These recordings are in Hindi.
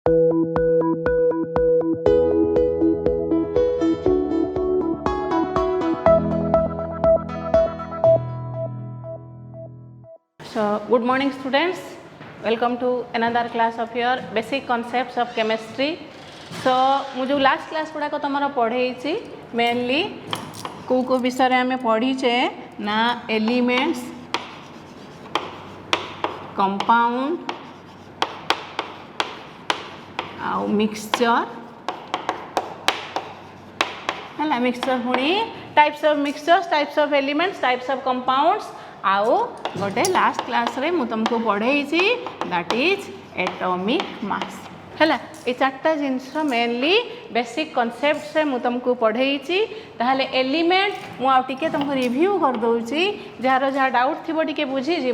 So, good morning students, welcome to another class of your basic concepts of chemistry. So, मुझे last class गुड़ा को तमरा पढ़े mainly को विषय आम पढ़ीचे ना एलिमेंट्स, कंपाउंड आउ मिक्सचर है मिक्सचर पुणी types of mixtures, types of elements, types of compounds आउ गोटे लास्ट क्लास रे मु तुमको पढ़े दैट इज एटॉमिक मास है ये चार्टा जिनस मेनली बेसिक कॉन्सेप्ट्स रे मु तुमको पढ़े ताहले एलिमेंट मुझे तुमको रिव्यू कर दूची जार जहाँ डाउट थी टे बुझीज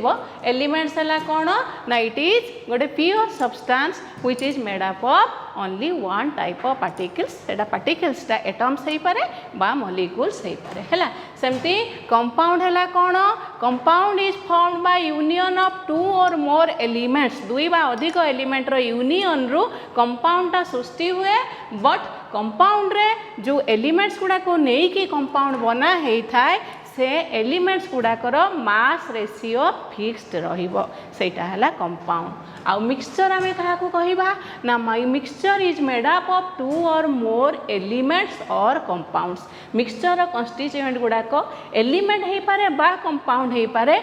एलिमेंट्स है कौन ना इट इज गोटे pure substance which is made up of only one type of particles सेटा पार्टिकल्स एटम्स हो पारे बा मॉलिक्यूल्स हो पारे है सेमती कंपाउंड है कौन compound is formed by union of two or more elements दुई बा अधिक एलिमेंट रो यूनियन रु कंपाउंडटा सृष्टि हुए बट कंपाउंड रे जो एलिमेंट्स गुड़ा को नहीं कि कंपाउंड बना होता है से एलिमेंट्स गुड़ाकर मास रेशियो फिक्स्ड रहिबो सेटा हला कंपाउंड आउ मिक्सचर आमे कहा को कहिबा ना mixture is made up of two or more elements or compounds mixture constituent गुड़ाक एलिमेंट हो पारे बा कंपाउंड हो पारे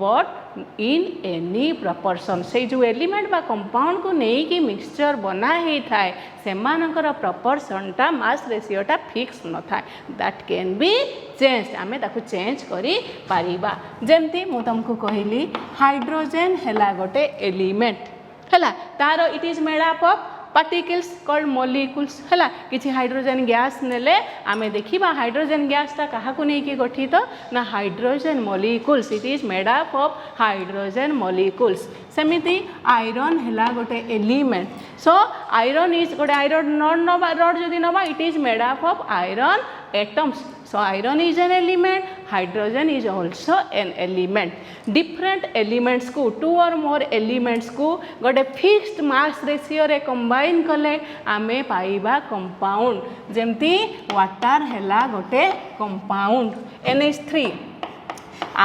बट इन एनी प्रपोर्शन से जो एलिमेंट बा कंपाउंड को नहीं कि मिक्सचर बना होता है सेमानकर प्रपोर्शनटा मास रेशियोटा फिक्स न था दैट कैन बी चेंज आमे ताकू चेंज करी पारिबा जेमती मु तुमको कहली हाइड्रोजन हैला गोटे एलिमेंट हैला तार it is made up of particles called molecules है किसी हाइड्रोजन गैस नेले आमे देखिबा हाइड्रोजन गैसटा कहा को नहीं कि गठित ना hydrogen molecules it is made up of hydrogen molecules सेमिति आयरन है गोटे एलिमेंट सो आयरन इज गोटे आयरन रड जदि नबा it is made up of iron atoms so iron is an element, hydrogen is also an element different elements को two or more elements को गोटे fixed mass ratio रे combine कले आमे पाइबा compound जेमती water हैला गोटे compound NH3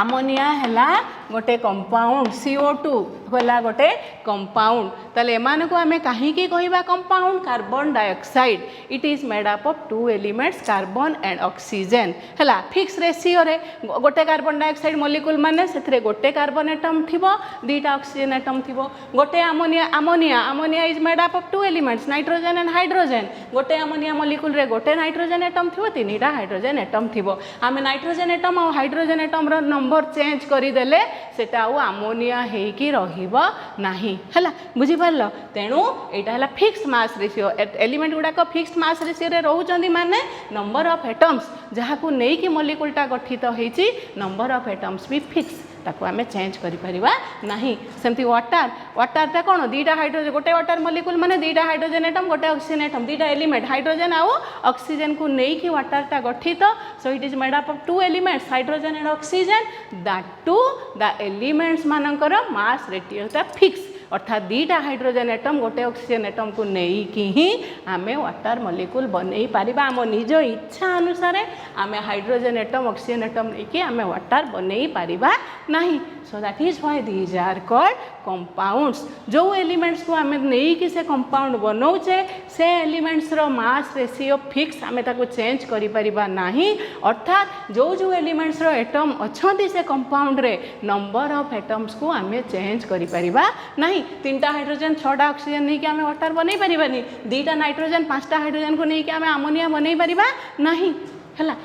ammonia हैला गोटे कंपाउंड CO2 होला गोटे कंपाउंड ताले एमान को आमे काहे की कहिबा compound carbon dioxide it is made up of two elements carbon and oxygen हैला फिक्स रेशियो रे गोटे कार्बन डाइऑक्साइड मॉलिक्यूल माने सेथरे गोटे कार्बन एटम थिबो दुईटा ऑक्सीजन एटम थिबो गोटे ammonia is made up of two elements nitrogen and hydrogen गोटे अमोनिया मॉलिक्यूल रे गोटे नाइट्रोजन एटम थिबो तीनटा हाइड्रोजन एटम थिबो आमे नाइट्रोजन एटम और हाइड्रोजन एटम रो नंबर चेंज करि देले सेटा आउ अमोनिया हेकी रहिबो नाही हैला बुझी पारलो तेणु एटा हैला फिक्स मास रेशियो एलिमेंट गुडा को फिक्स मास रेशियो रे रहउचंदी माने नंबर ऑफ एटम्स जहा को नै कि मॉलिक्यूलटा गठित होईची नंबर ऑफ एटम्स भी फिक्स ताको आमे चेंज करि परिबा नाही सेमती वाटरटा कोन दुईटा हाइड्रोजन गोटे वाटर मॉलिक्यूल माने दुईटा हाइड्रोजन एटम गोटे ऑक्सीजन एटम दुईटा एलिमेंट हाइड्रोजन आउ ऑक्सीजन को नै कि वाटरटा गठित so it is made up of two elements hydrogen and oxygen that to the elements मानकर मास रेशियोटा फिक्स अर्थात दुईटा हाइड्रोजन एटम गोटे ऑक्सीजन एटम को नहीं कि ही आमे वाटर मॉलिक्यूल बनै पारिबा आम निज इच्छा अनुसार आमे हाइड्रोजन एटम ऑक्सीजन एटम नहीं कि आमे वाटर बनै पारिबा नहीं so that is why these are called compounds जो एलिमेंट्स को आमे नहीं कि से कंपाउंड बनौचे से एलिमेंट्स रो मास रेशियो फिक्स आमे ताको चेंज करि परिबा नाही अर्थात जो एलिमेंट्स रो एटम अछंती से कंपाउंड रे नंबर ऑफ एटम्स को आमे चेंज करि परिबा नाही तीनटा हाइड्रोजन छटा ऑक्सीजन नहीं कि आमे वाटर बनै परिबानी दुईटा नाइट्रोजन पांचटा हाइड्रोजन को नहीं कि आमे अमोनिया बनै परिबा नाही हला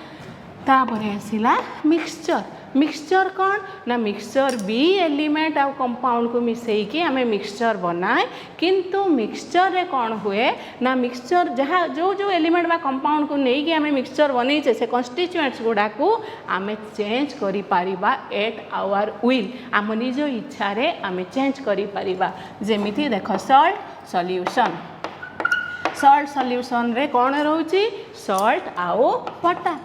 तापरे आसिला मिक्सचर कौन ना मिक्सचर बी एलिमेंट आ कंपाउंड को मिसई कि आमे मिक्सचर बनाए किंतु मिक्सचर रे कौन हुए ना मिक्सचर जहाँ जो एलिमेंट बा कंपाउंड को नहीं कि आमे मिक्सचर बनईचे से कन्स्टिट्यूएंट्स गुडा को आमे चेंज करि पारिबा एट आवर विल आम निज इच्छा रे आमे चेंज करि पारिबा जेमिति देखो सॉल्ट सॉल्यूशन रे कौन रोची सॉल्ट आउ वाटर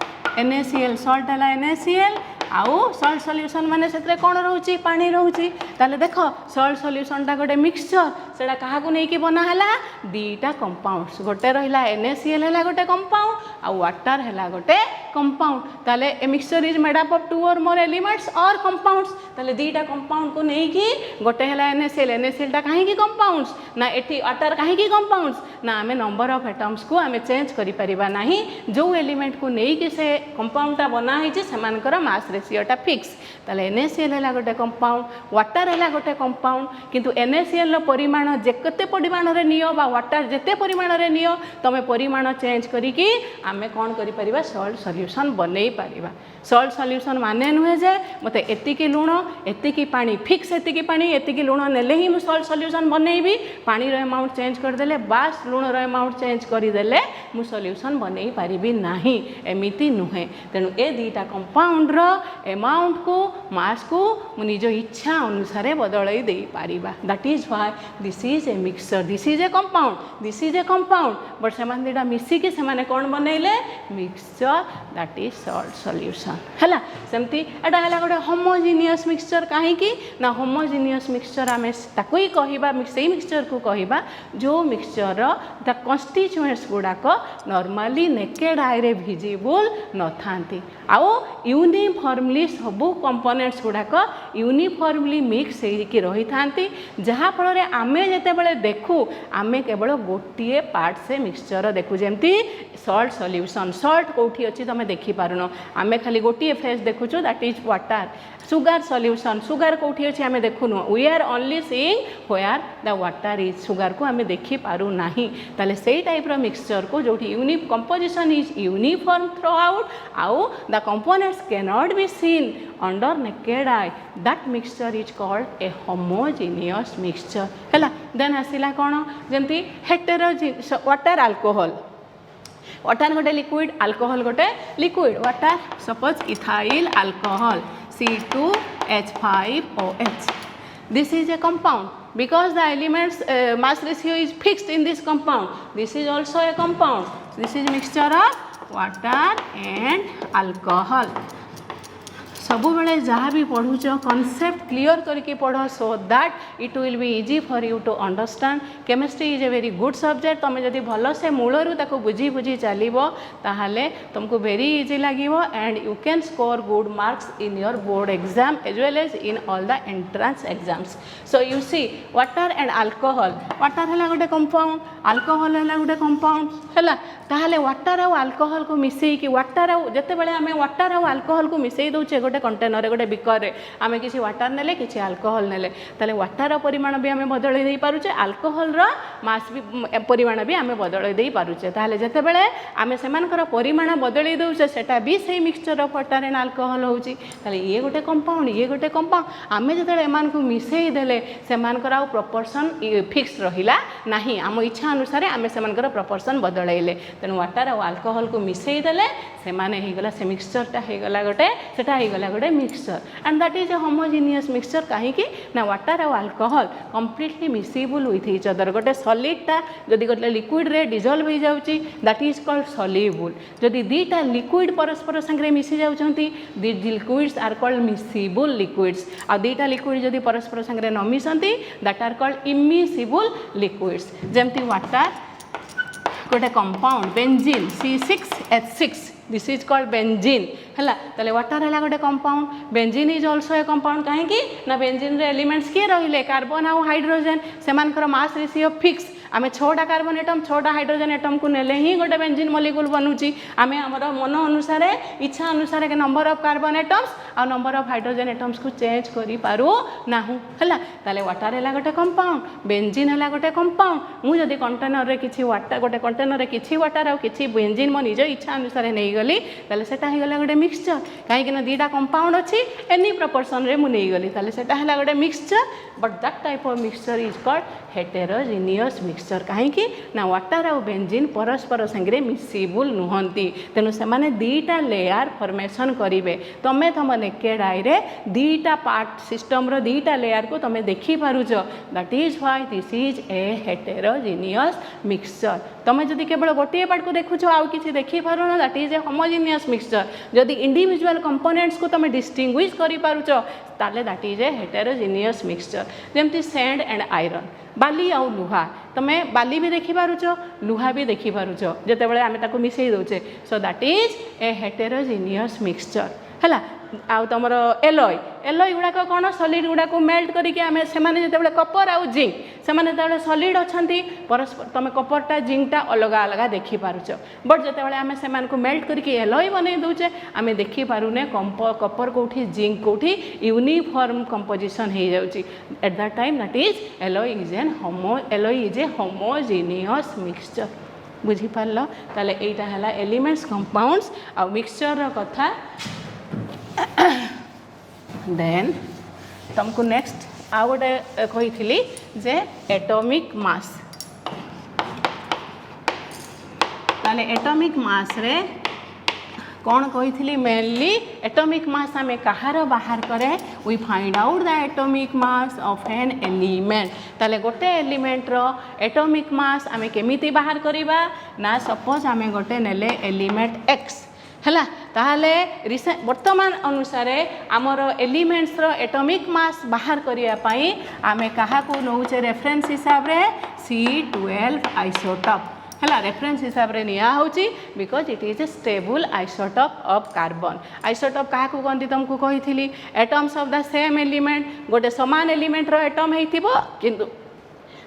NaCl सॉल्ट है NaCl आउ सॉल्ट सॉल्यूशन माने से कौन रोची पानी रोची ताले देखो सॉल्ट सॉल्यूशन टा गोटे मिक्सचर सेटा काहाकू नहीं बनाला दीटा कंपाउंड्स गोटे रहिला NaCl है गोटे कंपाउंड आ वाटर है गोटे कंपाउंड ताले a mixture is made up of 2 और मोर एलिमेंट्स और कंपाउंड्स ताले दीटा कंपाउंड को नहीं कि गोटे है NaCl टा कहीं कंपाउंड्स ना एटी वाटर कहीं कंपाउंड्स ना आमे नंबर ऑफ एटम्स को आमे चेंज करि परिबा नहीं जो एलिमेंट को नहीं कि से कंपाउंड टा बना है जे समानकर मास रेशियो टा फिक्स ताले NaCl है गोटे कंपाउंड वाटर है गोटे कंपाउंड किंतु NaCl परिमाण जेते परिमाण रे नियो बा वाटर जेते परिमाण रे नियो तमे परिमाण चेंज करिकी आमे कोन करि परिबा सॉल्ट सॉल्यूशन बनै परिबा सॉल्ट सॉल्यूशन माने नुहे जे मते एतिकी लुण एतिकी पानी फिक्स एतिकी पानी एतिकी लुण नेले ही मु सॉल्ट सॉल्यूशन बनैबी पानी रो अमाउंट चेंज कर देले बास लुण रो अमाउंट चेंज करि देले मु सॉल्यूशन बनै परिबी नाही एमिति नुहे तेनु ए दीटा कंपाउंड रो अमाउंट को मास को मु निज इच्छा अनुसार बदलै दे परिबा that is why this is a mixture this is a compound but सेमान दीटा मिसी के सेमाने कोन बनैले mixture that is salt solution हैला सेमती एटा हैला गोटे होमोजेनियस मिक्सचर काहे कि ना होमोजेनियस मिक्सचर आमे ताको ही कहिबा सेही मिक्सचर को कहिबा जो मिक्सचर द कन्स्टिट्यूएंट्स गुडाक नॉर्मली नेकेड आई रे विजिबल न थांती आउ यूनिफॉर्मली सबु कंपोनेंट्स गुडाक यूनिफॉर्मली मिक्स होइकी रही थांती जहा फल रे आमे जेते बेले देखु आमे केवल गोटिए पार्ट से मिक्सचर देखु जेमती सॉल्ट सॉल्यूशन सॉल्ट कोठी अछि तमे देखि पारुनो आमे खाली गोटिए फेस देखुछु that is water sugar solution sugar कोठी अछि आमे देखुनो we are only seeing where the water is sugar को आमे देखि पारु नाही ताले सेही टाइप रो मिक्सचर को जोठी unique composition is uniform throughout आउ the components can not be seen under naked eye that mixture is called a homogeneous mixture हैला देन आसिला कोन जेंती हेटेरोजेनियस वाटर अल्कोहल वाटर गोटे लिक्विड अल्कोहल गोटे liquid water suppose ethyl alcohol C2H5OH this is a compound because the elements mass ratio is fixed in this compound this is also a compound this is mixture of water and alcohol सब बेले जहाँ भी पढ़ुच कॉन्सेप्ट क्लियर करके पढ़ so that it will be easy for you to understand chemistry is a very good subject तुम जब भल से मूलरू ताको बुझी बुझी चलो ताहले तुमको वेरी इजी लगे and you can score good marks in your board exam as well as in all the entrance exams so you see water and alcohol water है गोटे कंपाउंड अल्कोहल है गोटे कंपाउंड है ताहले वाटर और अल्कोहल को मिसई कि वाटर जिते बड़े आम वाटर और अल्कोहल को मिसई दौचे गोटे कंटेनर गोटे बिकर आम किसी वाटर नेले किसी अल्कोहल नेले ताले वाटर परिमाण भी आम बदल दे पारुचे अल्कोहल मास भी परिमाण भी आम बदल दे पारुचे ताले जिते बड़े आम से परिमाण बदल दौचे सेटा भी सही mixture of water and alcohol होउची ताले ये गोटे कंपाउंड ये गोटे कंपाउंड आम जिते एमान को मिसई देले सेमानकर आउ प्रपोर्शन फिक्स रहिला नाही आम इच्छा अनुसार आम सेमानकर प्रपोर्शन बदलैले तेणु वाटर और अल्कोहल को मिसई देले सेमाने हेगला से मिक्सचरटा हेगला गोटे सेटा हेगला गोटे mixture and that is A homogeneous mixture कहीं ना वाटर और alcohol completely miscible with each other गोटे सॉलिडटा जदि गोटे लिक्विड रे डिजोल्व हो जाउची दैट इज कॉल्ड सॉल्युबल जदि दीटा लिक्विड परस्पर संगे मिसी जाउचंती the liquids are called miscible liquids आ दीटा लिक्विड जदि परस्पर संगे न मिसंती that are called immiscible liquids जेमती वाटर गोटे compound benzene C6H6 this is called benzene है ताले वाटर है गोटे compound benzene is also a compound कहीं ना बेंजीन रे एलिमेंट्स किए रहिले कार्बन आउ हाइड्रोजन सेमानकर मास रेशियो फिक्स आम 6टा कार्बन एटम 6टा हाइड्रोजन एटम को नेले ही गोटे बेंजीन मॉलिक्यूल बनूची आम आमर मन अनुसार इच्छा अनुसार के नंबर ऑफ कार्बन एटम्स आ नंबर ऑफ हाइड्रोजन एटम्स को चेंज करि पारू नाहु है ताले वाटर है गोटे कंपाउंड बेंजीन है गोटे कंपाउंड मु जदि कंटेनर रे किछि वाटर गोटे कंटेनर रे किछि वाटर आ किछि बेंजीन मो निज इच्छा अनुसार नहीं गली ताले सेटा ही गला गोटे मिक्सचर कहीं ना दीटा कंपाउंड अच्छी एनी प्रपोर्शन रे मु नहीं गली ताले सेटा है गोटे mixture but that type of mixture is called heterogeneous mixture mixture कहीं ना वाटर आउ बेंजीन परस्पर संगे मिसिबुल नुहंती तेणु से दीटा लेयर फॉर्मेशन करेंगे तुम्हें तुम नेकेड आई रे दीटा पार्ट सिस्टम रो दीटा लेयर को तुम्हें देखी पारुच that is why this is a heterogeneous mixture तुम्हें जदि केवल गोटे पार्ट को देखुच आउ किसी देखी पारुन that is a homogeneous mixture जदि इंडिविजुअल कंपोनेंट्स को तुम डिस्टिंग्विश कर पारुच ताले that is a heterogeneous mixture जमती सैंड एंड आयरन बाली आउ लुहा तुम्हें बाली भी देखी पारुच लुहा भी देखी पारुच जिते आम ताको मिसई दौचे so that is a heterogeneous mixture है आउ तुम एलॉय एलॉय गुड़ाक कौन सॉलिड गुड़ाक मेल्ट करके आम से जो कपर आउ जिंक से सॉलिड अच्छा परस्पर तुम कपरटा जिंकटा अलग अलग देखी पारुच बट जो आम से मेल्ट करके एलॉय बन दौचे आम देखी पारुने कपर कौटी जिंक कौटी यूनिफॉर्म कंपोजिशन हो जाऊँगी at that time that is alloy is a homogeneous mixture बुझीपार ताले एटा हला एलिमेंट्स कंपाउंड्स आ मिक्सचर कथा देन तुमको नेक्स्ट आउ गोटे कही जे एटॉमिक मास ताले एटॉमिक मास रे कौन कही मेनली एटॉमिक मास आम कहार बाहर करे we find out the atomic mass of an element ताले गोटे एलिमेंट रो एटॉमिक मास आम केमिति बाहर करिबा ना सपोज आम गोटे नेले एलिमेंट एक्स है ताहले वर्तमान अनुसार आमर एलिमेंट्स रो एटॉमिक मास बाहर करने आम क्या नौचे रेफरेन्स हिसाब रे C12 आइसोटॉप है रेफरेन्स हिसाब रे निया होची because it is a stable isotope of carbon isotope क्या कहती तुमको कही atoms of the same element गोटे समान एलिमेंट रो एटम होइथिबो किंतु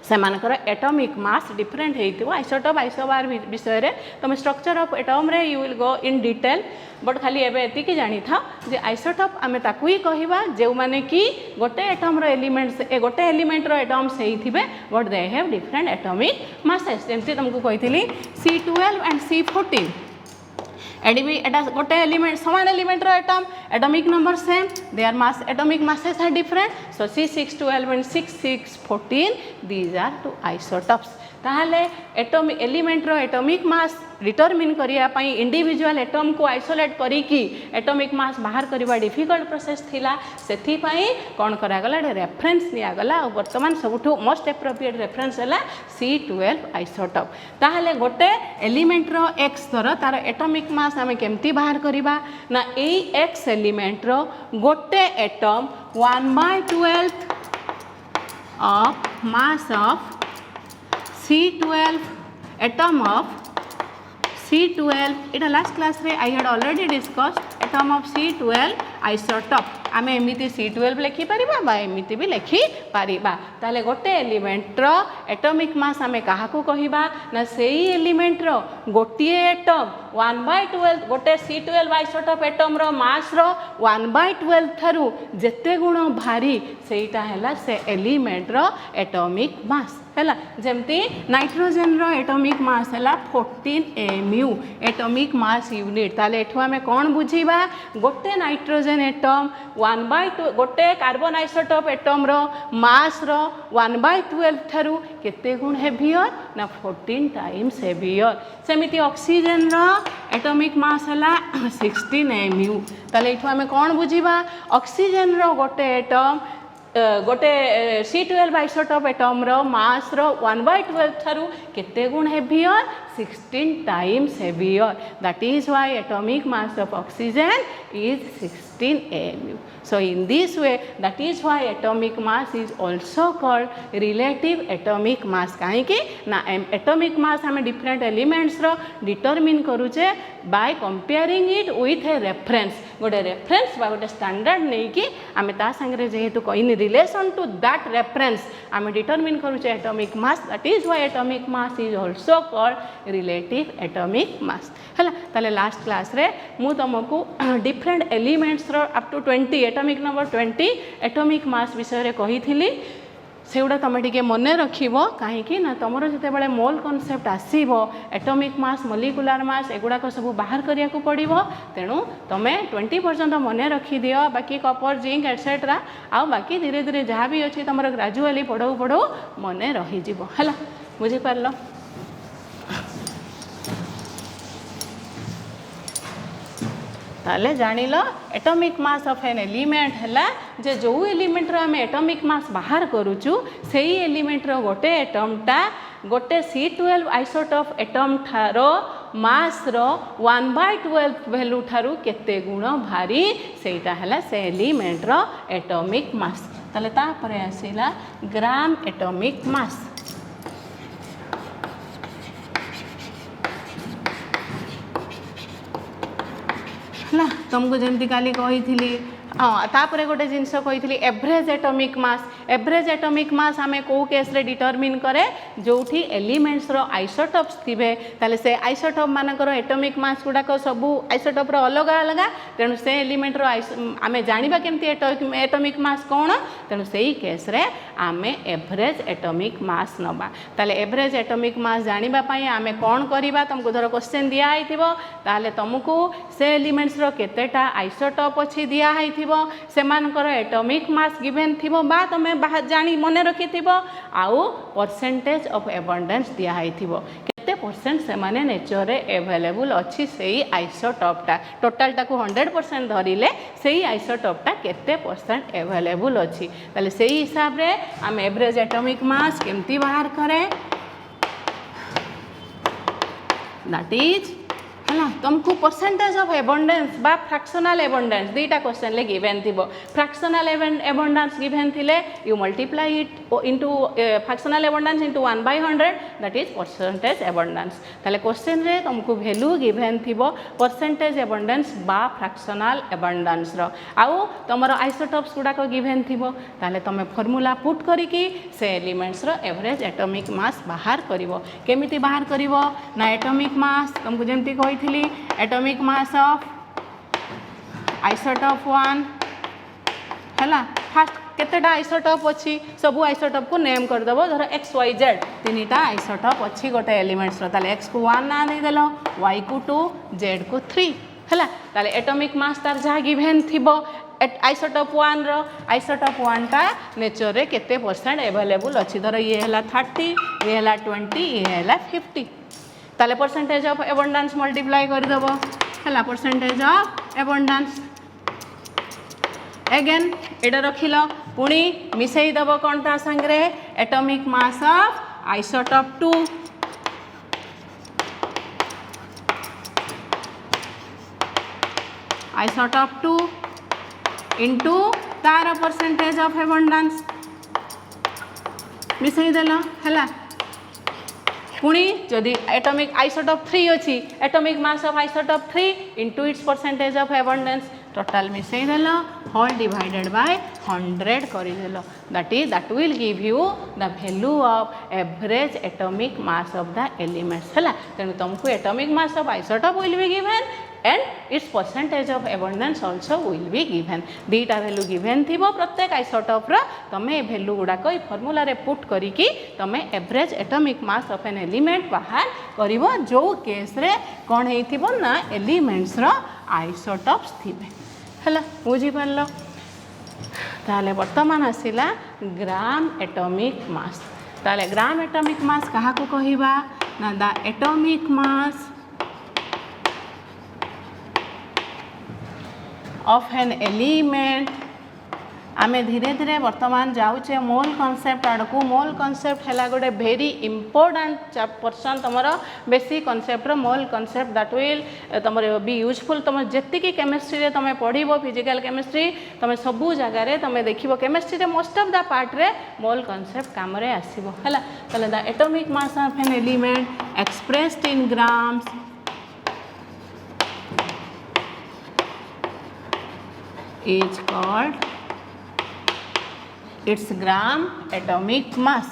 सेमानकर एटॉमिक मास डिफरेंट होइथिबो आइसोटॉप आइसोबार विषय रे तुम स्ट्रक्चर ऑफ एटम रे you will go in detail but खाली एबे एतिकी जानी था जे आइसोटॉप आमे ताकू ही कहिबा जे माने कि गोटे एटम रो एलिमेंट्स गोटे एलिमेंट रो एटम्स होइथिबे but they have different atomic masses जेमति तुमको कहिथिली C12 एंड C14 एडी भी एटा गोटे एलिमेंट समान एलिमेंट रो atom atomic number same their mass atomic masses are different so C612 and C614 these are two isotopes ताहले एटॉमिक एलिमेंट रो एटॉमिक मास डिटरमिन करिया पई इंडिविजुअल एटम को आइसोलेट करिकी एटॉमिक मास बाहर करबा डिफिकल्ट प्रोसेस थिला सेथि पई कोन करा गला रेफरेंस निया गला और वर्तमान सबठो मोस्ट एप्रोप्रिएट रेफरेंस हला C12 आइसोटॉप ताहले गोटे एलिमेंट रो x धर तार एटॉमिक मास आमे केमती बाहर करिबा ना ए x एलिमेंट रो गोटे atom 1/12 of mass of C12 atom of C12 इटा लास्ट क्लास रे I had already discussed atom of C12 isotope आम एमती C12 लिखि पारिबा बा एमती भी लिखि पारिबा ताले गोटे एलिमेंट रो एटॉमिक मास आम क्या कहिबा ना सेही एलिमेंट रो गोटिए एटम 1/12 गोटे C12 आइसोटॉप एटम रो मास रो 1/12 थारु जेते गुण भारी सेटा हैला से एलिमेंट रो एटॉमिक मास है जमती नाइट्रोजेन रो एटॉमिक मास है 14 mu एटॉमिक मास यूनिट ताले एठो आमे कौन बुझीबा गोटे नाइट्रोजेन एटम 1/2 गोटे कार्बन आइसोटॉप एटम रो मास रो 1/12 थारु केते गुण हेवियर ना 14 टाइम्स हेवियर सेमिति ऑक्सीजन रो एटॉमिक मास है 16 mu ताले एठो आमे कौन बुझीबा ऑक्सीजन रो गोटे एटम गोटे C12 आइसोटॉप एटम रो मास रो 1/12 थारु केते गुण heavier 16 times heavier that is why atomic mass of oxygen is 16 mu. So in this way that is why atomic mass is also called relative atomic mass कहीं कि ना atomic mass हमें different elements रो determine करूचे by comparing it with a reference गोटे reference बा गोटे standard नहीं कि हमें ता संगे जेहेतु in relation to that reference हमें determine करूचे atomic mass that is why atomic mass is also called relative atomic mass है ताले लास्ट क्लास रे मु तुमको डिफरेंट एलिमेंट्स रो up to 20 atomic number 20 atomic mass विषय रे कही थिली सेगुड़ा तुम टे मन रखिबो कहीं ना तुम जिते मोल कॉन्सेप्ट आसीबो एटॉमिक मास मॉलिक्यूलर मास एगुड़ाक सब बाहर करिया को पड़िबो तेणु तुम 20 पर्यंत मन रखी दियो बाकी कपर जिंक एटसेट्रा आ बाकी धीरे धीरे जहाँ भी अच्छी तुम ग्रेजुअली पढ़ो पढ़ो मन रही है। बुझीपार ताले जानिल atomic mass of an element है जे जो एलिमेंट रो आमे एटॉमिक मास बाहर करूचु सेही एलिमेंट रो गोटे एटमटा गोटे C12 आइसोटोप एटम ठारो मास रो 1/12 वैल्यू ठारू केते गुण भारी सेटा है से एलिमेंट रो एटॉमिक मास ताले तापरे आसीला ग्राम एटॉमिक मास है तुमको जमी काली कही हाँ तापर गोटे जिनस कही एवरेज एटॉमिक मास आमे को केस रे डिटरमिन करे जोठी एलिमेंट्स रो आइसोटोप्स थिबे ताले से आइसोटोप मानकर एटॉमिक मास गुडाक सबू आइसोटोप रो अलग अलग तेणु से एलिमेंट रो आमे जानिबा केमती एटॉमिक मास कौन तेणु सेही केस रे आमे एवरेज एटॉमिक मास नबा ताले एवरेज एटॉमिक मास जानिबा पई आमे कोन करिबा तुमको धर क्वेश्चन दिया आइथिबो ताले तुमको से एलिमेंट्स रो केतेटा आइसोटोप अछि दिया आइथिबो सेमानकर एटॉमिक मास गिवन थिबो बा तमे जानी मन रखि थिबो आउ परसेंटेज ऑफ एबंडेंस दिया आइथिबो केते परसेंट से माने नेचर रे अवेलेबल अछि सेही आइसोटोपटा टोटलटा को 100% धरिले सेही आइसोटोपटा केते परसेंट अवेलेबल अछि ताले सेही हिसाब रे हम एवरेज एटॉमिक मास केमती बाहर करे दैट इज है तुमको परसेंटेज ऑफ एबंडेंस बा फ्रैक्शनल एबंडेंस दुईटा क्वेश्चन ले गिवन थी फ्रैक्शनल एबंडेंस गिवन थिले you multiply it into fractional abundance into 1/100 that is percentage abundance ताले क्वेश्चन रे तुमको वैल्यू गिवन थी परसेंटेज एबंडेंस बा फ्रैक्शनल एबंडेंस रो आउ तुमर आइसोटोप्स गुडाक गिवन थी ताले तुम फॉर्मूला पुट करिकी से एलिमेंट्स रो एवरेज एटॉमिक मास बाहर करिवो केमिति बाहर करिवो ना एटॉमिक मास तुमको जेमति कहि एटॉमिक मास ऑफ आइसोटोप 1 है फास्ट केतेटा आइसोटोप अच्छी सबू आइसोटोप को नेम कर दबो धर XYZ तीनटा आइसोटोप अच्छी गोटे एलिमेंट्स रो ताले X को 1 ना दे देलो Y को 2 Z को 3 है ताले एटॉमिक मास तार जहाँ गिवन थिबो आइसोटोप 1 रो आइसोटोप 1 टा नेचर रे केते परसेंट अवेलेबल अच्छी धर ये है 30 ये है 20 ये है 50 ताले परसेंटेज ऑफ एबंडेंस मल्टीप्लाई कर दबो है परसेंटेज ऑफ एबंडेंस अगेन एटा रखिलो पुणी मिसई दबो कौन ता संगे atomic mass of isotope 2 isotope 2 into तार परसेंटेज ऑफ एबंडेंस मिसई देलो है पुणी जदि एटॉमिक आइसोटोप 3 अच्छी atomic mass of isotope 3 into its percentage of abundance total मिसई देलो होल डिवाइडेड बाय 100 करिदेलो that will give you the value of average atomic mass of the elements है तेणु तुमको atomic mass of isotope will be given and its percentage of abundance also will be given दीटा वैल्यू गिवन थी प्रत्येक आइसोटोप रो तमे वैल्यू गुडाक ई फॉर्मूला रे पुट करिकी तमे average atomic mass of an element बाहर करिवो जो केस रे कोन हेइथिबो ना एलिमेंट्स रो आइसोटोप्स थिबे हला बुझी पारलो ताले वर्तमान आसिला ग्राम एटॉमिक मास ताले ग्राम एटॉमिक मास कहा को कहिबा ना the atomic mass of an element आमे धीरे धीरे वर्तमान जाऊे मोल कॉन्सेप्ट आड़ को मोल कॉन्सेप्ट है गोटे भेरी इंपोर्टेंट पर्सन तुम basic concept mole concept that will तुम बी यूजफुल तुम जी केमिस्ट्री रे तुम पढ़ो फिजिकल केमिस्ट्री तुम सबू जगार तुम देख केमिस्ट्री रे मोस्ट ऑफ द पार्ट रे मोल कॉन्सेप्ट काम रे आसीबो हला तले the atomic mass of an element expressed in grams is called its gram atomic mass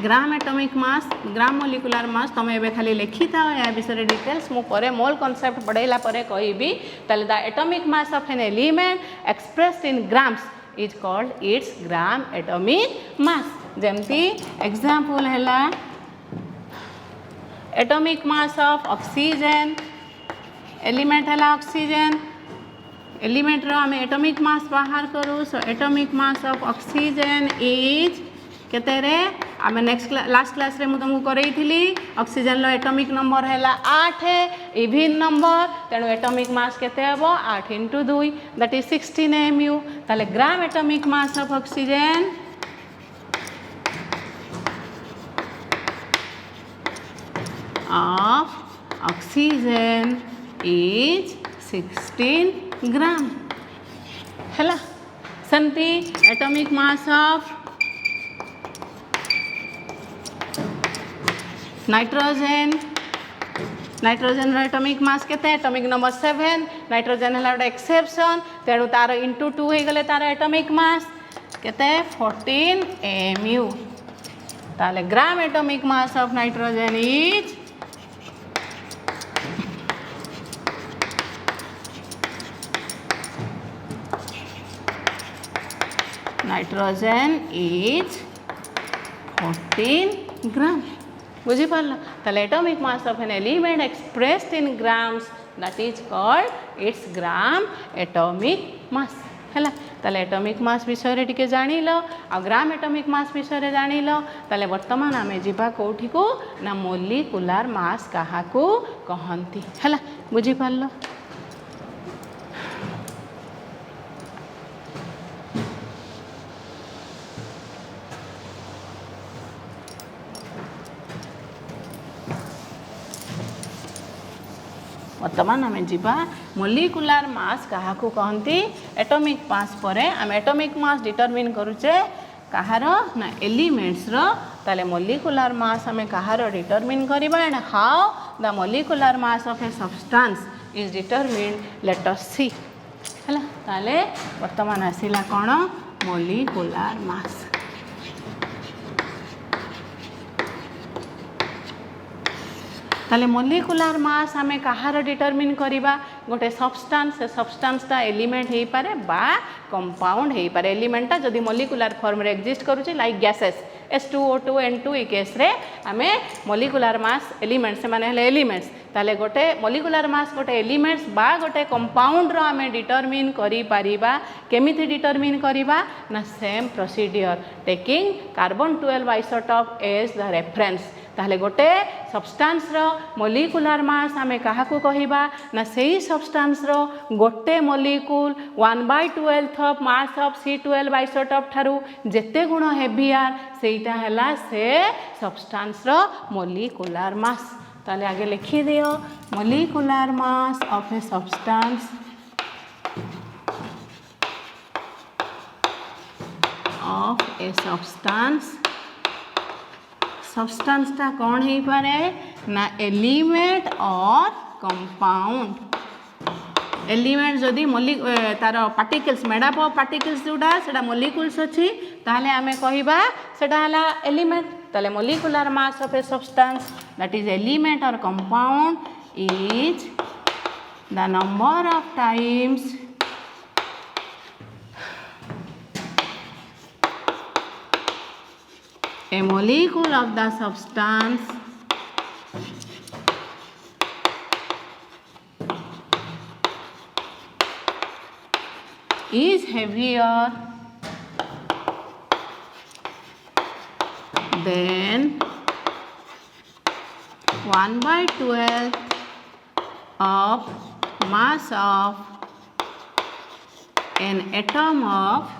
gram atomic mass gram molecular mass तुम ए खाली लिखी था या विषय डिटेल्स मु परे मोल कॉन्सेप्ट पढ़ेला परे कहबी ताले the atomic mass of an element expressed in grams is called its gram atomic mass जेमती एग्जांपल हैला atomic mass of oxygen element है ऑक्सीजन एलिमेंट रो आम एटॉमिक मास बाहर करूँ. So atomic mass of oxygen is केते रे आम नेक्स्ट लास्ट क्लास रे तुमको करई ऑक्सीजन लो एटॉमिक नंबर है 8 इविन नंबर तेणु एटॉमिक मास केते हेबो 8 इंटू 2 दैट इज 16 mu. ताले ग्राम atomic mass of oxygen is 16 ग्राम हैला. सेमती atomic mass of nitrogen atomic mass केते एटॉमिक नंबर 7 नाइट्रोजेन है गोटे एक्सेप्शन तेणु तार इंटू 2 हो गले तार एटॉमिक मास केते 14 mu. ताले ग्राम atomic mass of nitrogen is nitrogen is 14 ग्राम. बुझी पारल. ताले atomic mass of an element expressed in grams that is called its gram atomic मास हैला. ताले एटॉमिक मास विषय टिके जानिल आ ग्राम एटॉमिक मास विषय जानिल. ताले वर्तमान आमे जिबा कोठी को ना मोलिकुलर मास काहाकू कहंती हैला. बुझी पारल. वर्तमान आम जीवा मोलिकुलर मास क्या कहती एटॉमिक मास पर आम एटॉमिक मास डिटरमिन करुचे कहार ना एलिमेंट्स रो. ताले मोलिकुलर मास आम कहार डिटरमिन करबा and how the molecular mass of a substance is determined let us see हैला. ताले वर्तमान आसिला कोन मोलिकुलर मास. ताले मोलिकुलर मास आम कहार डिटरमिन करवा गोटे सब्सटेंसटा एलिमेंट हो पारे बा कंपाउंड हो पारे. एलिमेंटा जदि मोलिकुलर फॉर्म रे एक्जिस्ट करूचे लाइक गैसेस H2O2 N2 ई केस रे आमे मोलिकुलर मास एलिमेंट्स से माने हले एलिमेंट्स. ताले गोटे मोलिकुलर मास गोटे एलिमेंट्स बा गोटे कंपाउंड रो आमे डिटरमिन करि पारिबा. केमिति डिटरमिन करिबा ना same procedure taking carbon 12 isotope as the reference. ताहले गोटे सब्सटेंस रो मोलिकुलर मास आमे काहाकू कहिबा ना सेही सब्सटेंस रो गोटे molecule 1/12 of mass of C12 isotope ठारू जेते गुण हेवियर सेटा हैला से सब्सटेंस रो मोलिकुलर मास. ताले आगे लिखि दियो molecular mass of a substance सब्सटेंसटा कौन हो पारे ना एलिमेंट और कंपाउंड. एलिमेंट जदि तार पार्टिकल्स मेडअप ऑफ पार्टिकल्स जोड़ा सेटा मोलिक्यूल्स अच्छी ताहले आमे कहिबा सेटा हला एलिमेंट. ताले molecular mass of a substance that is element और compound is the number of times a molecule of the substance is heavier than 1/12 of mass of an atom of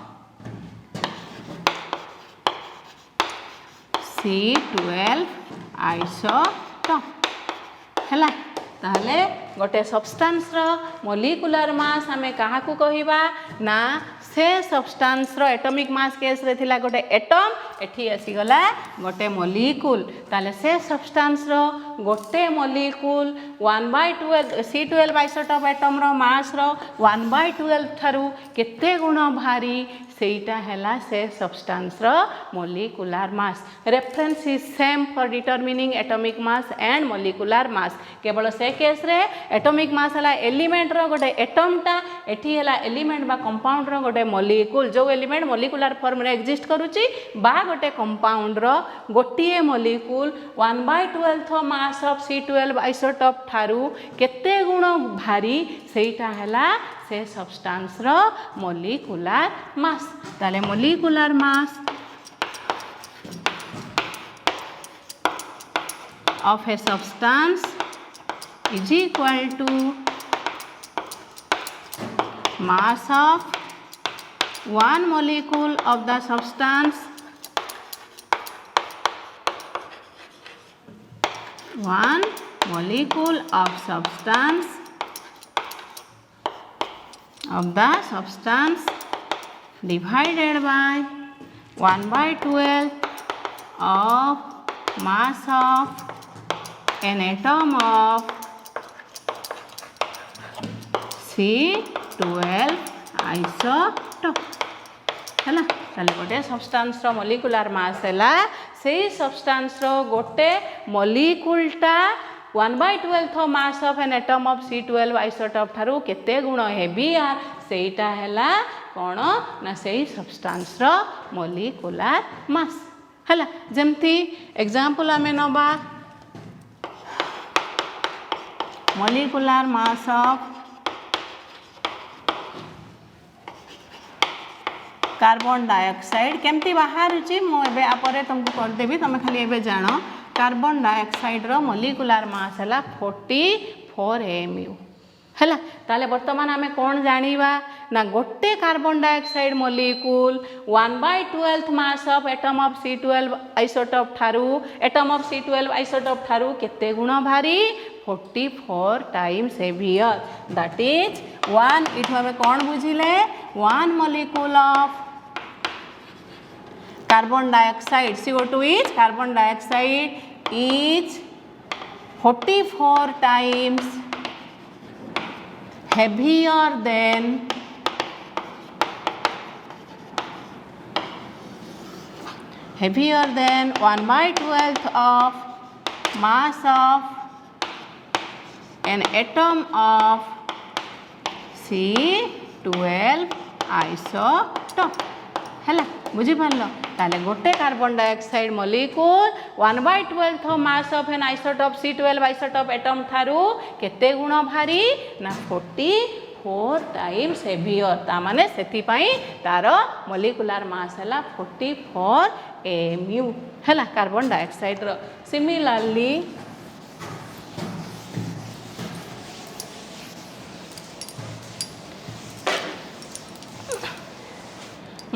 C12 isotope हैला. ताहले गोटे सब्सटेंस रो मोलिकुलर मास आमे काहाकू कहिबा ना से सब्सटेंस रो एटॉमिक मास केस रे थिला गोटे एटम एठी आसी गला गोटे मोलिक्यूल. ताले से सब्सटेंस रो गोटे मोलिक्यूल 1/12 C12 आइसोटोप एटम रो मास रो 1/12 ठारू केते गुण भारी सेटा हैला से सब्सटेंस रो molecular mass. Reference is same for determining atomic mass and molecular mass. केवल से केस रे एटॉमिक मास हला एलिमेंट रो गोटे एटमटा एठी हला एलिमेंट बा कंपाउंड रो गोटे मोलिक्यूल जो एलिमेंट मोलिकुलर फॉर्म रे एक्जिस्ट करूची बा गोटे कंपाउंड रो गोटे molecule 1/12 mass of C12 isotope ठारू केते गुण भारी सेटा हैला से सब्सटेंस रो मॉलिक्यूलर मास। ताले molecular mass of a substance is equal to mass of one molecule of the substance, one molecule of substance of the substance divided by 1/12 of mass of an atom of C12 isotope है ताले गोटे सब्सटेंस रो मॉलिक्यूलर मास हैला से सब्सटेंस रो गोटे मॉलिक्यूलटा 1/12 mass of an atom of C12 isotope ठारू केते गुण हेवियर सेटा हैला कोन ना से सब्सटेंस रो मॉलिक्यूलर मास हैला। जेमती एग्जांपल आमे नबा molecular mass of carbon dioxide केमती बाहर मुझे आपरे तुमको करदेवी तुम खाली एबे जान कार्बन डाइऑक्साइड रो मोलिकुलर मास है 44 mu है ताले बर्तमान आमे कौन जानिबा ना गोटे carbon dioxide molecule 1/12 mass of atom of C12 isotope ठारू एटम ऑफ C12 आइसोटोप ठारू केते गुण भारी 44 times heavier that is one इठो आमे कौन बुझिले one molecule of carbon dioxide CO2 is carbon dioxide is 44 times heavier than heavier than 1/12 of mass of an atom of C12 isotope है बुझी पार ताले गोटे carbon dioxide molecule 1/12 mass of N isotope C12 isotope atom ठारू केते गुण भारी ना 44 टाइम्स हेवियर ता माने सेति पई तार मॉलिक्यूलर मास हैला 44 mu हैला कार्बन डाइऑक्साइड रो। Similarly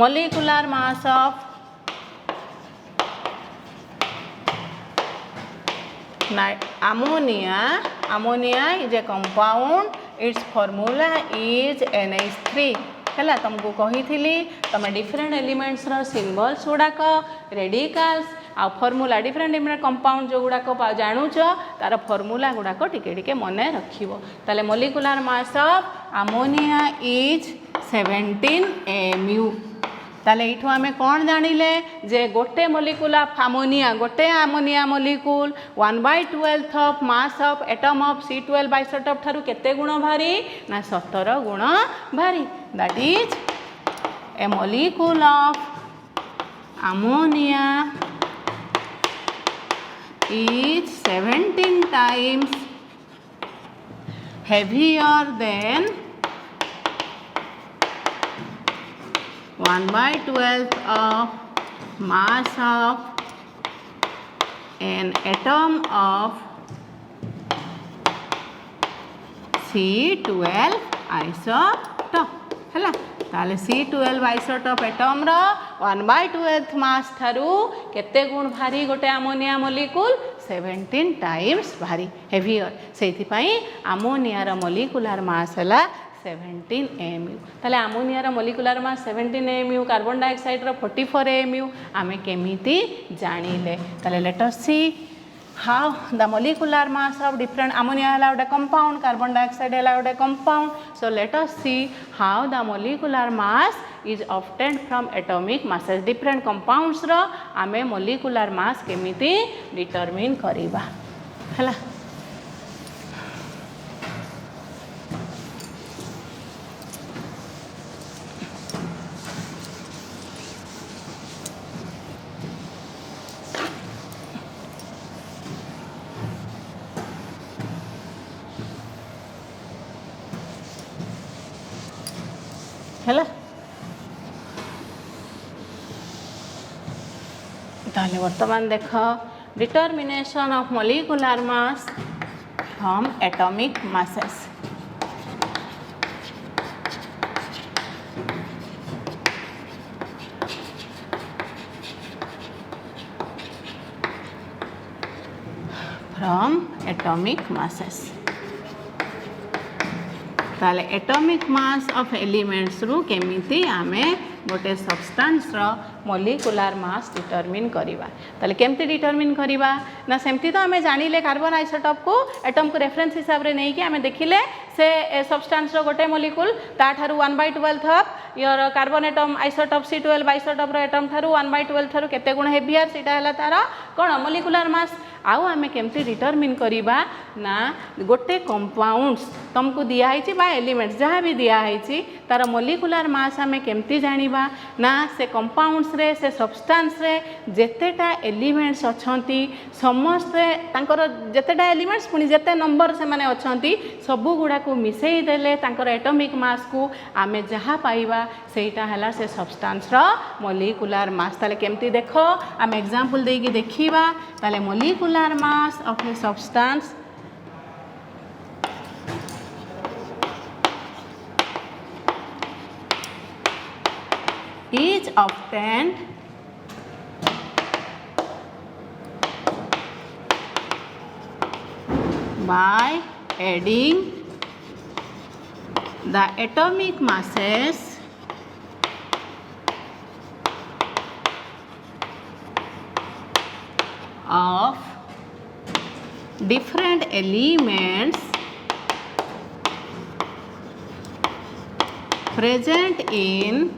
molecular mass of ammonia is a compound its formula is NH3 है तुमको कही थी तुम डिफरेंट एलिमेंट्स रो सिंबल्स गुड़ाक रेडिकल्स आ फॉर्मूला डिफरेंट डिफरेंट कंपाउंड जो गुड़ाक जानुच तार फॉर्मूला गुड़ाक टिके टिके मन रखिबो ताले molecular mass of ammonia is 17 mu ताले इठो आमे कौन जानिले जे गोटे मोलिक्यूल ऑफ अमोनिया गोटे ammonia molecule 1/12 of mass of atom of C12 isotope ठारू केते गुण भारी ना 17 गुण भारी that is A molecule of ammonia is 17 times heavier than 1/12 of mass of an atom of C12 isotope है ताले C12 आइसोटोप एटम रो 1/12 मास ठारू केते गुण भारी गोटे अमोनिया मोलिक्यूल 17 टाइम्स भारी हेवियर से अमोनिया मोलिकुलर मास है 17 mu ताले ammonia molecular mass 17 mu carbon dioxide रो 44 mu आमे केमिति जानिले ताले let us see how the molecular mass of different ammonia है गोटे कंपाउंड कार्बन डाइऑक्साइड है गोटे compound so let us see how the molecular mass is obtained from atomic masses different compounds रो आमे मोलिकुलर मास केमिति डिटरमिन करिबा हला। है। ताले वर्तमान देख determination of molecular mass from atomic masses. From atomic masses ताले एटॉमिक मास ऑफ एलिमेंट्स रु केमिति आमे गोटे सब्सटेंस रो मॉलिक्यूलर मास डिटरमिन करिबा। ताले केमती डिटरमिन करिबा ना सेमती तो आमे जानिले कार्बन आइसोटोप को एटम को रेफरेंस हिसाब रे नै कि आमे देखिले से सब्सटेंस रो गोटे मॉलिक्यूल ता ठारू 1/12 of your carbon atom isotope C12 isotope रो एटम ठारू 1/12 ठारू केते गुण हेवियर सेटा हला तार कोन मॉलिक्यूलर मास। आउ आमे केमती डिटरमिन करिबा ना गोटे कंपाउंड्स तुमको दिया है बा एलिमेंट्स जहाँ भी दिया है तार मॉलिक्यूलर मास आमे केमती जानिबा ना से कंपाउंड्स रे से सब्सटेंस रे जेतेटा एलिमेंट्स अछंती समस्ते तांकर जेतेटा एलिमेंट्स पुनी जेते नंबर से माने अछंती सबु गुडा को मिसेई देले तांकर एटॉमिक मास को आमे जहाँ पाइबा सेटा हला से सब्सटेंस रो मॉलिक्यूलर मास। ताले केमती देखो आमे एग्जांपल देकी देखिबा ताले molecular mass of a substance is obtained by adding the atomic masses of different elements present in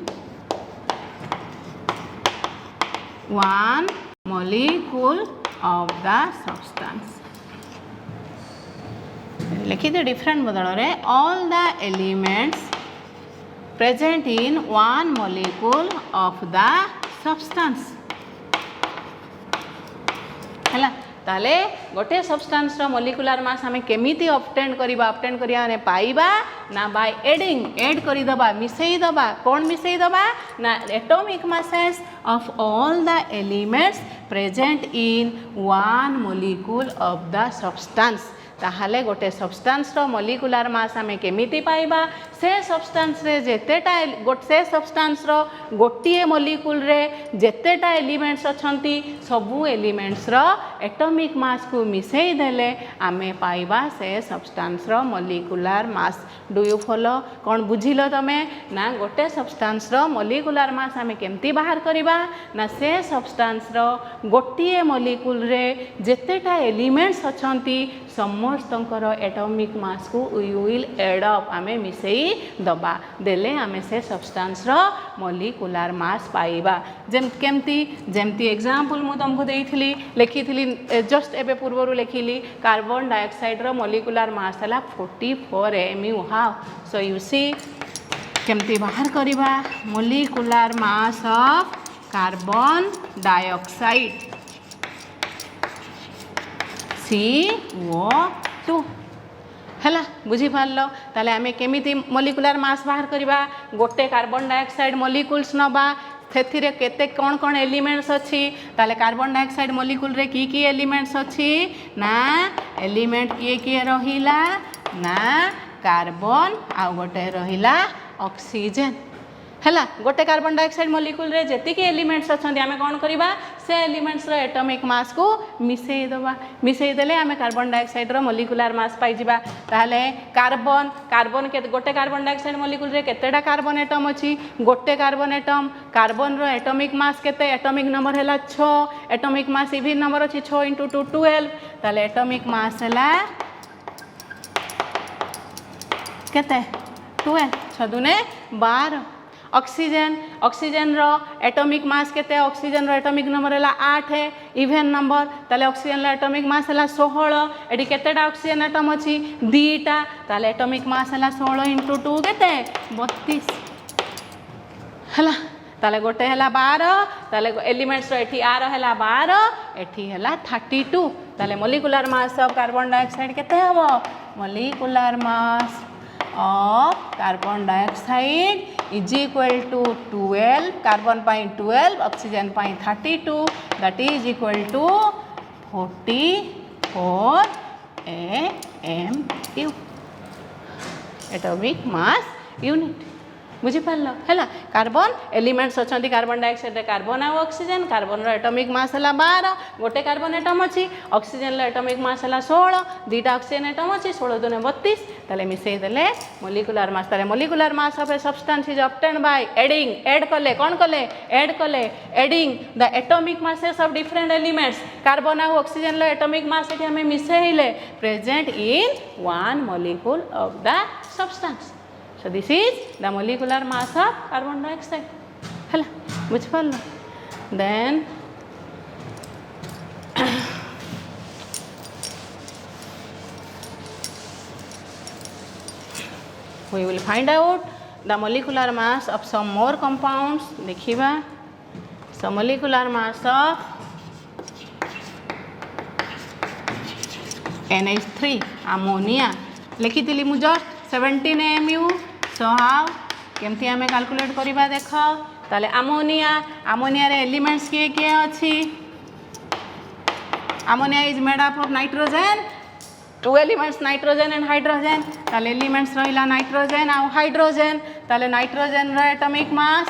one molecule of the substance। लिखी दे डिफरेंट बदल रे all the elements present in one molecule of the substance है। ताले गोटे सब्सटेंस रो मॉलिक्यूलर मास हमें केमिति ऑब्टेन करिया ने पाइबा ना बाय एडिंग ऐड करि दबा मिसेई दबा कोन मिसेई दबा ना atomic masses of all the elements present in one molecule of the substance. ताहाले गोटे सब्सटेंस रो मॉलिक्यूलर मास हमें केमिति पाइबा से सब्सटेंस रे जेतेटा से सब्सटेंस रो गोटिए मॉलिक्यूल रे जेतेटा एलिमेंट्स अछंती सबु एलिमेंट्स रो एटॉमिक मास को मिसेई देले आमे पाइबा से सब्सटेंस रो molecular mass. Do you follow कौन बुझिलो तमे ना गोटे सब्सटेंस रो मॉलिक्यूलर मास हमें केमती बाहर करिबा ना से सब्सटेंस रो गोटिए मॉलिक्यूल रे जेतेटा एलिमेंट्स अछंती समस्तंकर एटॉमिक मास को यू विल एड अप आमे मिसेई दबा देले आमे से सब्सटेंस रो मॉलिक्यूलर मास पाइबा। जेमती एग्जांपल मु तुमको देइथिली लिखिथिली जस्ट एबे पूर्वरु लिखिली कार्बन डाइऑक्साइड रो मॉलिक्यूलर मास हला 44 mu हाउ। सो यू सी केमती बाहर करिबा molecular mass of carbon dioxide CO2 है बुझी पार्ल। ताले आमे केमिति मॉलिक्यूलर मास बाहर करिबा गोटे कार्बन डाइऑक्साइड मॉलिक्यूल्स नबा सेथिरे केते कोन कोन एलिमेंट्स अछि ताले कार्बन डाइऑक्साइड मॉलिक्यूल रे की एलिमेंट्स अछि ना एलिमेंट किए रहिला ना कार्बन आ गोटे रहिला ऑक्सीजन है। गोटे कार्बन डाइऑक्साइड मॉलिक्यूल रे जेति के एलिमेंट्स अछंती आमे कोन करिबा से एलिमेंट्स रो एटॉमिक मास को मिसेई दबा मिसेई देले आमे कार्बन डाइऑक्साइड रो मॉलिक्यूलर मास पाई जिबा। ताले कार्बन के गोटे कार्बन डाइऑक्साइड मॉलिक्यूल रे केतेटा कार्बन एटम अछि गोटे कार्बन एटम कार्बन रो एटॉमिक मास केते एटॉमिक नंबर हैला 6 एटॉमिक मास इवन नंबर अछि 6 * 2 12 ताले एटॉमिक मास हैला केते 12 6 दूने 12। ऑक्सीजन रो एटॉमिक मास केते ऑक्सीजन रो एटॉमिक नंबर हैला 8 है इवन नंबर ताले ऑक्सीजन रो एटॉमिक मास हैला 16 एडी केतेटा ऑक्सीजन एटम अछि दीटा ताले एटॉमिक मास हैला 16 * 2 केते 32 हला। ताले गोटे हैला 12 ताले एलिमेंट्स रो एठी आर हैला 12 एठी हैला 32 ताले molecular mass of carbon dioxide केते हबो molecular mass of carbon dioxide is equal to 12 carbon पाई 12 ऑक्सीजन पाई 32 that is equal to 44 AMU atomic mass unit बुझिपार है कार्बन एलिमेंट्स अच्छा कार्बन डाइऑक्साइड कार्बन आउ ऑक्सीजन कार्बन एटॉमिक मास है 12 गोटे कार्बन एटम अच्छी ऑक्सीजन एटॉमिक मास है 16 दुईटा ऑक्सीजन एटम अच्छी 16 दूने 32 ताले मिसेदेले मोलिकुलर मास ताले molecular mass of a substance is obtained by adding add कले कौन कले ऐड कले adding the atomic masses of different elements carbon आउ ऑक्सीजन एटॉमिक मास एठी हमें मिसेइले present in one molecule of the substance so this is the molecular mass of carbon dioxide hala bujhiparlo then we will find out the molecular mass of some more compounds dekhiba so molecular mass of NH3 ammonia लिखिली मु जस्ट 17 AMU सो हाउ केमती आम कैलकुलेट करवा देख ताले अमोनिया अमोनिया रे एलिमेंट्स किए किए अच्छी ammonia is made up of nitrogen 2 elements nitrogen and hydrogen ताले एलिमेंट्स रहिला नाइट्रोजन आउ हाइड्रोजन ताले नाइट्रोजन रो एटॉमिक मास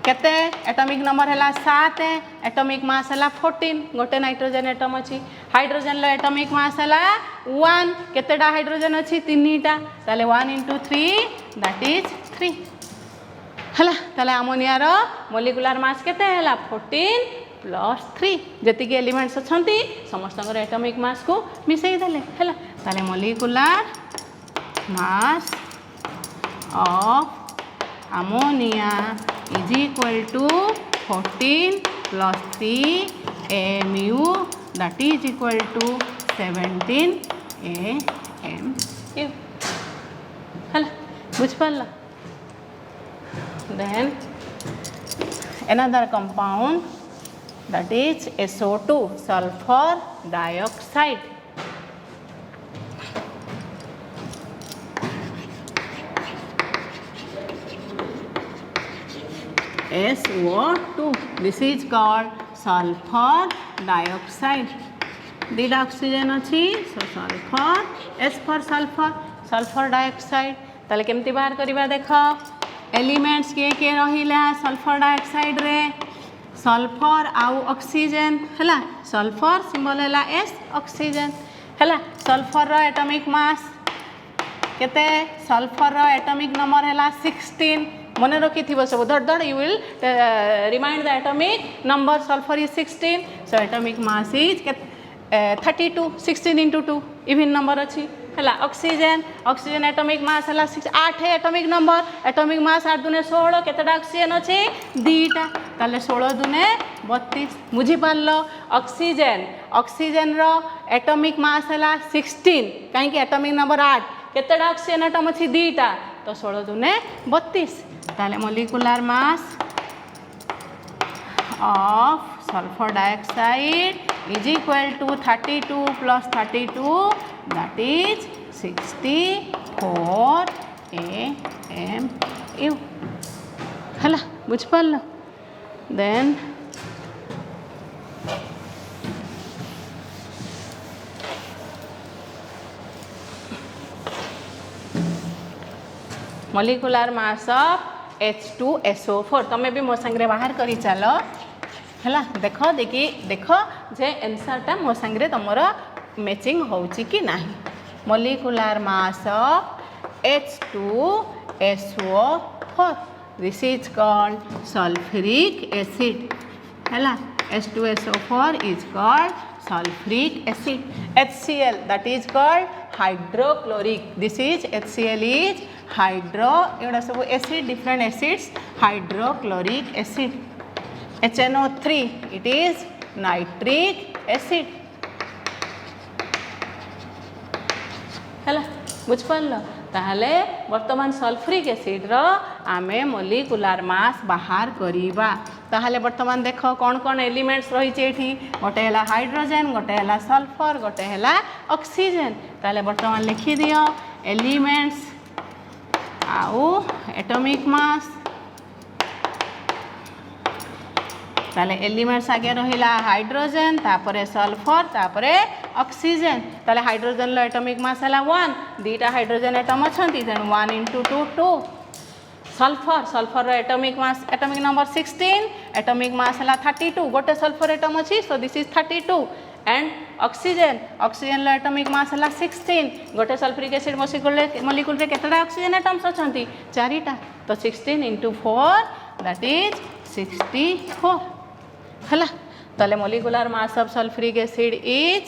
केते एटॉमिक नंबर है 7 एटॉमिक मास है 14 गोटे नाइट्रोजन एटम अच्छी हाइड्रोजन एटॉमिक मास है 1 केतेटा हाइड्रोजन अच्छी 3टा ताले 1 into 3 दैट इज 3 हला ताले अमोनिया रो मोलिकुलर मास केते हला 14 प्लस 3 जति के एलिमेंट्स अछंती समस्त एटॉमिक मास को मिसई देले हला ताले molecular mass of ammonia is equal to 14 plus 3 AMU that is equal to 17 AMU hala bujhiparla then another compound that is SO2 sulfur dioxide SO2 this is called sulfur dioxide दीटा ऑक्सीजन अच्छी so sulphur S for sulphur dioxide ताले केमती बाहर करवा देख एलिमेंट्स किए किए रहिला सल्फर डाइऑक्साइड रे सल्फर आउ ऑक्सीजन हैला सल्फर सिंबल हैला एस ऑक्सीजन हैला सल्फर रो एटॉमिक मास केते सल्फर रो एटॉमिक नंबर हैला 16 मन रखी थी सब धड़ धड़ you will remind the atomic number sulphur is 16 so atomic mass is 32 16 into 2 even number अच्छी है ऑक्सीजन ऑक्सीजन एटॉमिक मास है 8 है एटॉमिक नंबर एटॉमिक मास 8 दुने 16 केतेटा ऑक्सीजन अच्छे 2टा ताले 16 दुने 32 बुझिपार ऑक्सीजन ऑक्सीजन रो एटॉमिक मास है 16 कहीं एटॉमिक नंबर 8 केतेटा ऑक्सीजन एटम अच्छी 2टा तो 16 दुने 32 ताले molecular mass of sulfur dioxide is equal to 32 plus 32 that is 64 AMU हला बुझिपारल then molecular mass of H2SO4 तमें भी मो संगे बाहर करी चलो है देख देखी देख जे आंसरटा मो संगे तुमर मैचिंग होची कि नहीं molecular mass of H2SO4 this is called sulphuric acid है H2SO4 is called sulphuric acid HCl that is called hydrochloric this is HCl is hydro एवढा सब acid different acids hydrochloric acid HNO3 it is nitric acid है बुझिपार ताहले वर्तमान सल्फ्यूरिक एसिड रो आमे मोलिकुलर मास बाहर करिबा ताहले वर्तमान देख कौन कौन एलिमेंट्स रही एठी गोटे है हाइड्रोजन गोटे है सल्फर गोटे है ऑक्सीजन ताहले वर्तमान लिखि दियो एलिमेंट्स आउ एटॉमिक मास ताले एलिमेंट्स आगे रहिला हाइड्रोजन तापरे सल्फर तापरे ऑक्सीजन ताले हाइड्रोजन लो एटॉमिक मास हला 1 दीटा हाइड्रोजन एटम अछंती तेन 1 into 2 2 सल्फर रो एटॉमिक नंबर 16 एटॉमिक मास हला 32 गोटे सल्फर एटम अछि so this is 32 and oxygen low atomic mass हला 16 गोटे सल्फ्यूरिक एसिड मॉलिक्यूल रे केतडा ऑक्सीजन एटम्स अछंती चारिटा तो 16 into 4 दैट इज 64 हला ताले molecular mass of sulphuric acid is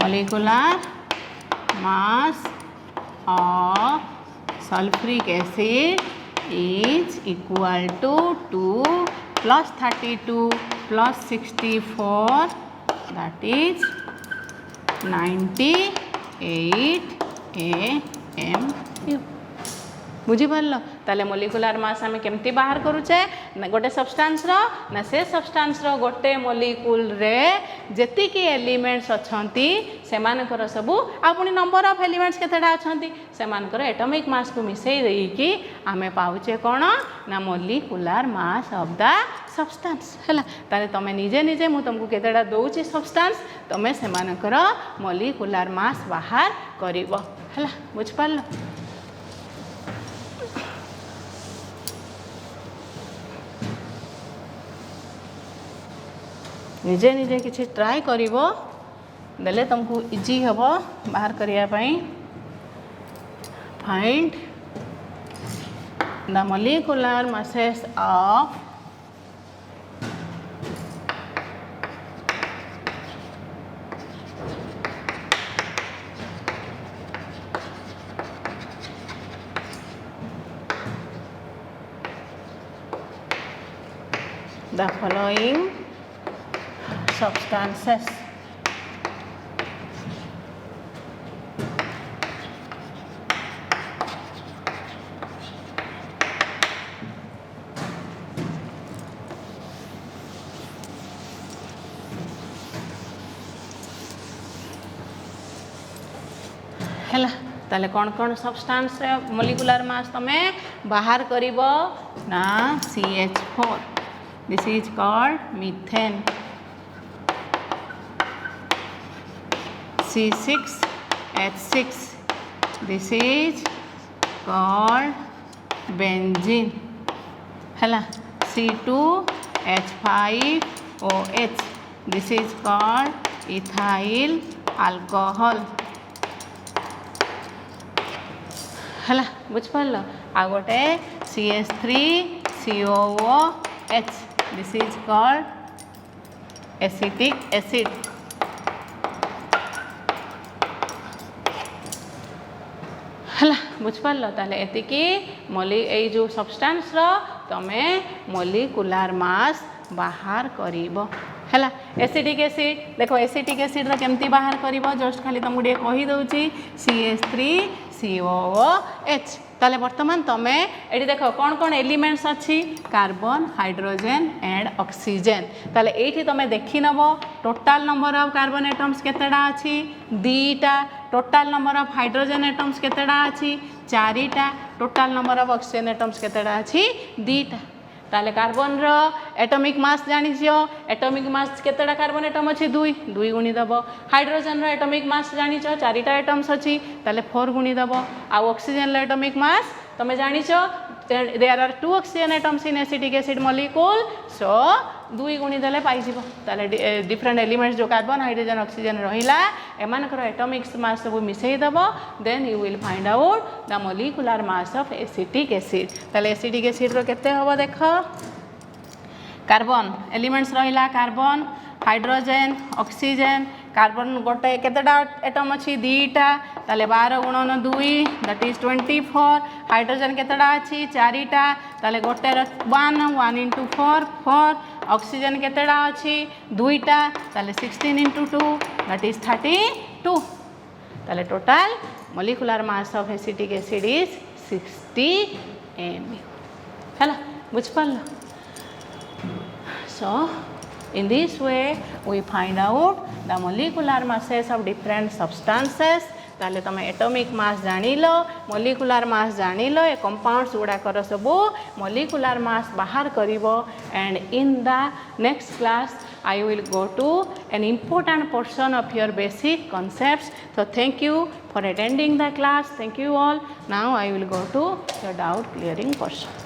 molecular mass of sulfuric acid is equal to 2 plus 32 plus 64 that is 98 AMU बुझीपार ताले मोलिकुलर मास आम केमती बाहर करुचे गोटे सब्सटेंस रो ना से सब्सटेंस रो गोटे मोलिक्यूल रे जेतिकी एलिमेंट्स अछंती सेमानकर सबू आपुनी नंबर ऑफ एलिमेंट्स केतेडा अछंती सेमानकर एटॉमिक मास को मिसई देकी आमे पाउचे कोन ना molecular mass of the substance हला ताले तमे निजे निजे मु तुमको केतेडा दोउची सब्सटेंस तमे सेमानकर मोलिकुलर मास बाहर करिवो हला बुझ पारलो निजे निजे किसी ट्राई करिवो देले तुमको इजी हबो बाहर करिया पई find the molecular masses of the following substances हैला ताले कौन कौन सब्सटेंस मोलिकुलर मास तमे बाहर करिवो ना CH4 this is called methane C6H6 this is called benzene हैला C2H5OH this is called ethyl alcohol हैला बुझ पारल आ गोटे CH3COOH this is called acetic acid हला बुझ पारल ताले एतिकी मोली ए जो सब्सटेंस रो तमे मोलिकुलर मास बाहर करिवो हैला एसिटिक एसिड देखो एसिटिक एसिड रो केमती बाहर करिवो जस्ट खाली तुमको डे कहि दउची CH3COOH ताले वर्तमान तमे एटी देखो कौन कौन एलिमेंट्स अच्छी कार्बन हाइड्रोजन एंड ऑक्सीजन ताले एठी तमे देखि नबो total number of carbon atoms केतेडा अछि दीटा total number of hydrogen atoms केतेडा अछि चारिटा total number of oxygen atoms केतेडा अछि दीटा ताले कार्बन रो एटॉमिक मास जानिछियो एटॉमिक मास केतेडा कार्बन एटम अछि 2 गुणी दबो हाइड्रोजन रो एटॉमिक मास जानिछो चारिटा एटम्स अछि ताले 4 गुणी दबो आ ऑक्सीजन रो एटॉमिक मास तमे जानिछो there are 2 oxygen atoms in acetic acid molecule so 2 गुणी देले पाई जिवो ताले डिफरेंट एलिमेंट्स जो कार्बन हाइड्रोजन ऑक्सीजन रहिला एमानकर एटॉमिक मास सब मिसई दबो then you will find out the molecular mass of acetic acid ताले एसिटिक एसिड रो केते होबो देखो कार्बन एलिमेंट्स रहिला कार्बन हाइड्रोजन ऑक्सीजन कार्बन गोटे केतेटा एटम अछि दीटा ताले 12 गुणन 2 दैट इज 24 हाइड्रोजन केतेटा अछि चारिटा ताले गोटे 1 into 4 4 ऑक्सीजन केतेटा अछि दुईटा ताले 16 into 2 दैट इज 32 ताले total molecular mass of acetic acid is 60 mU हैला बुझ पारल सो In this way, we find out the molecular masses of different substances. ताले तुम एटॉमिक मास जानी लो, मोलिकुलर मास जानी लो, ए कंपाउंड्स गुड़ाकर सब मोलिकुलर मास बाहर करिवो. And in the next class I will go to an important portion of your basic concepts. So thank you for attending the class. Thank you all. Now I will go to the doubt clearing portion.